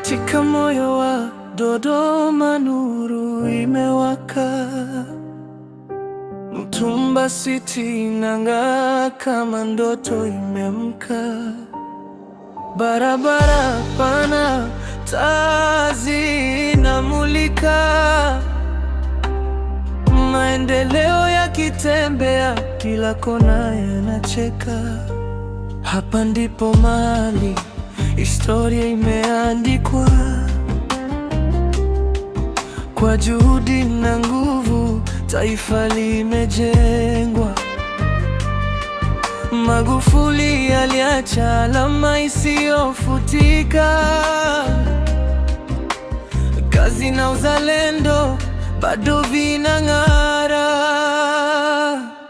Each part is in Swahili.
Katika moyo wa Dodoma nuru imewaka, Mtumba City inang'aa kama ndoto imemka. Barabara pana, taa zinamulika, maendeleo yakitembea, kila kona yanacheka. Hapa ndipo mahali historia imeandikwa, kwa juhudi na nguvu taifa limejengwa. Magufuli aliacha alama isiyofutika, kazi na uzalendo bado vinang'ara.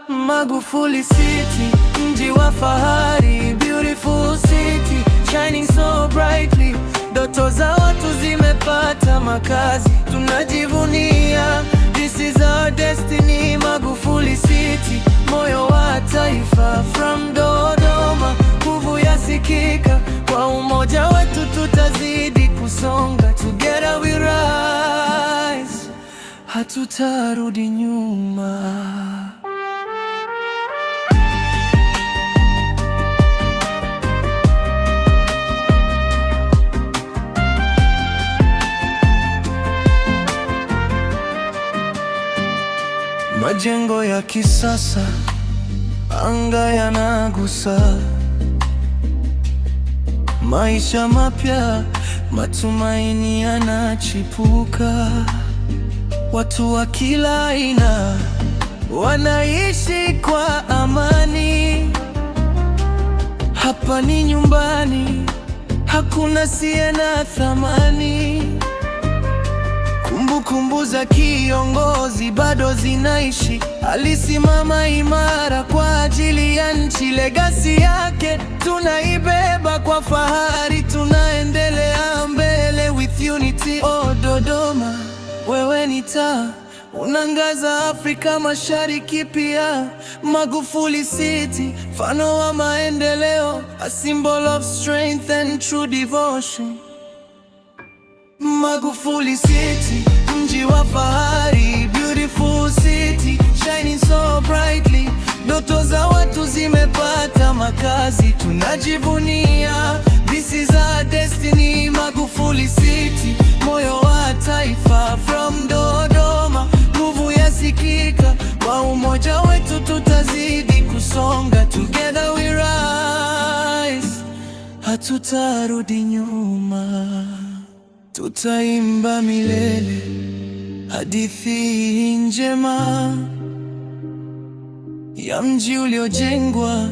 Magufuli City, mji wa fahari, beautiful city shining so brightly. Ndoto za watu zimepata makazi, tunajivunia, this is our destiny. Magufuli City, moyo wa taifa, from Dodoma nguvu yasikika. Kwa umoja wetu tutazidi kusonga, together we rise, hatutarudi nyuma. Majengo ya kisasa, anga yanagusa, maisha mapya, matumaini yanachipuka. Watu wa kila aina wanaishi kwa amani. Hapa ni nyumbani, hakuna siye na thamani. Kumbukumbu za kiongozi bado zinaishi, alisimama imara kwa ajili ya nchi. Legacy yake tunaibeba kwa fahari, tunaendelea mbele with unity. Oh Dodoma, wewe ni taa, unangaza Afrika Mashariki pia. Magufuli City, mfano wa maendeleo, a symbol of strength and true devotion. Magufuli City, mji wa fahari, beautiful city shining so brightly. Ndoto za watu zimepata makazi, tunajivunia, this is our destiny. Magufuli City, moyo wa taifa, from Dodoma nguvu yasikika. Kwa umoja wetu tutazidi kusonga, together we rise, hatutarudi nyuma. Tutaimba milele hadithi njema ya mji uliojengwa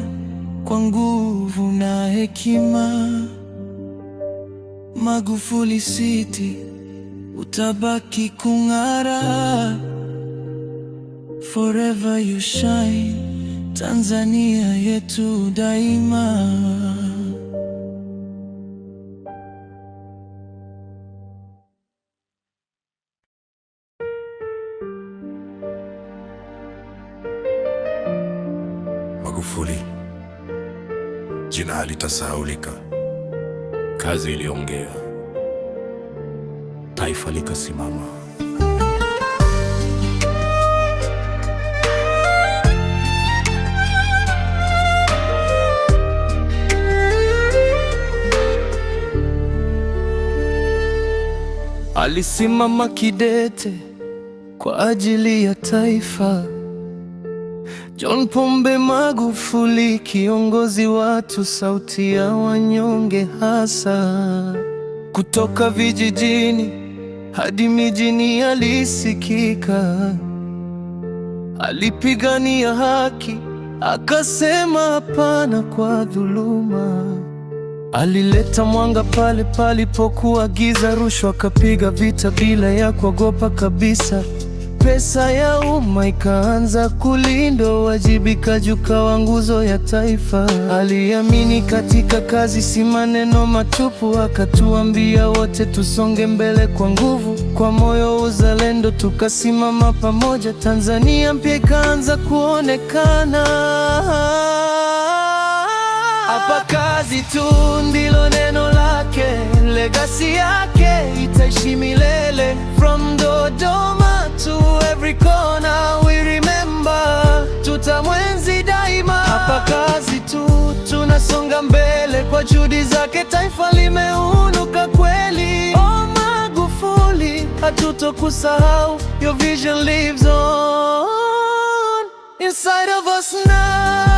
kwa nguvu na hekima. Magufuli City, utabaki kung'ara, forever you shine, Tanzania yetu daima. Magufuli, jina halitasahaulika. Kazi iliongea, taifa likasimama. Alisimama kidete kwa ajili ya taifa. John Pombe Magufuli, kiongozi watu, sauti ya wanyonge hasa. Kutoka vijijini hadi mijini alisikika, alipigania haki, akasema hapana kwa dhuluma. Alileta mwanga pale palipokuwa giza, rushwa akapiga vita bila ya kuogopa kabisa. Pesa ya umma ikaanza kulindwa, uwajibikaji ukawa nguzo ya taifa. Aliamini katika kazi, si maneno matupu, akatuambia wote tusonge mbele kwa nguvu. Kwa moyo uzalendo tukasimama pamoja, Tanzania mpya ikaanza kuonekana. Hapa kazi tu ndilo neno lake, legacy yake itaishi milele. From Dodoma to every corner we remember, tutamwenzi daima. Hapa kazi tu, tunasonga mbele kwa juhudi zake, taifa limeunuka kweli. Oh Magufuli, hatutokusahau, your vision lives on inside of us now.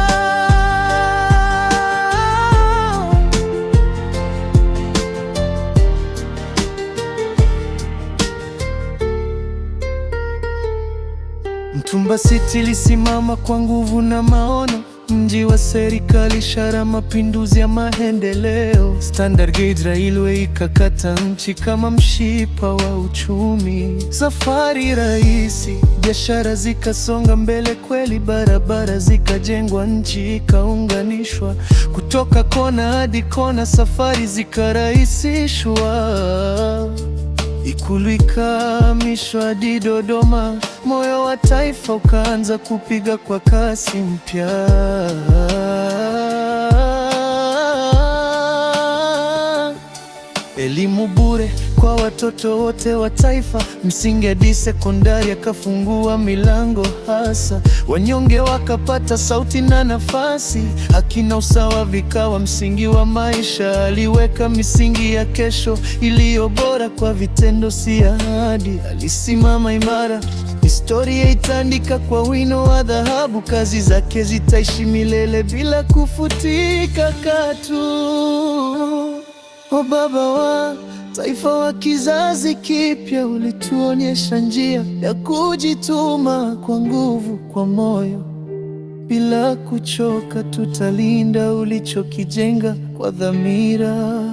Mtumba City lisimama kwa nguvu na maono, mji wa serikali, ishara mapinduzi ya maendeleo. Standard Gauge Railway ikakata nchi kama mshipa wa uchumi. Safari rahisi, biashara zikasonga mbele kweli, barabara zikajengwa, nchi ikaunganishwa. Kutoka kona hadi kona, safari zikarahisishwa. Ikulu ikahamishwa hadi Dodoma, moyo wa taifa ukaanza kupiga kwa kasi mpya. Elimu bure kwa watoto wote wa taifa, msingi hadi sekondari akafungua milango hasa. Wanyonge wakapata sauti na nafasi, haki na usawa vikawa msingi wa maisha. Aliweka misingi ya kesho iliyo bora kwa vitendo, si ahadi. Alisimama imara, historia itaandika kwa wino wa dhahabu. Kazi zake zitaishi milele bila kufutika katu. O baba wa taifa wa kizazi kipya, ulituonyesha njia ya kujituma kwa nguvu, kwa moyo bila kuchoka. Tutalinda ulichokijenga kwa dhamira.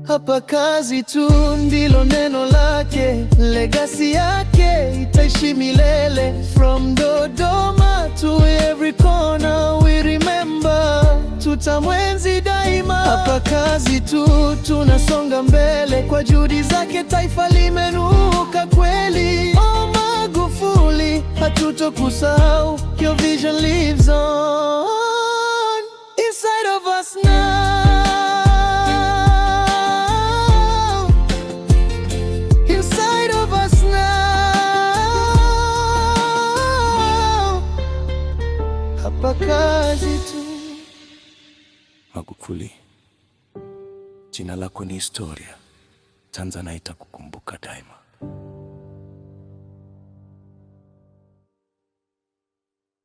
Hapa kazi tu ndilo neno lake, legacy yake itaishi milele. From Dodoma to every corner we remember, tutamwenzi daima. Hapa kazi tu, tunasonga mbele kwa juhudi zake, taifa limenuka kweli. Oh Magufuli, hatutokusahau, your vision lives on inside of us now. Inside of us now. Hapa kazi tu. Magufuli, jina lako ni historia. Tanzania itakukumbuka daima.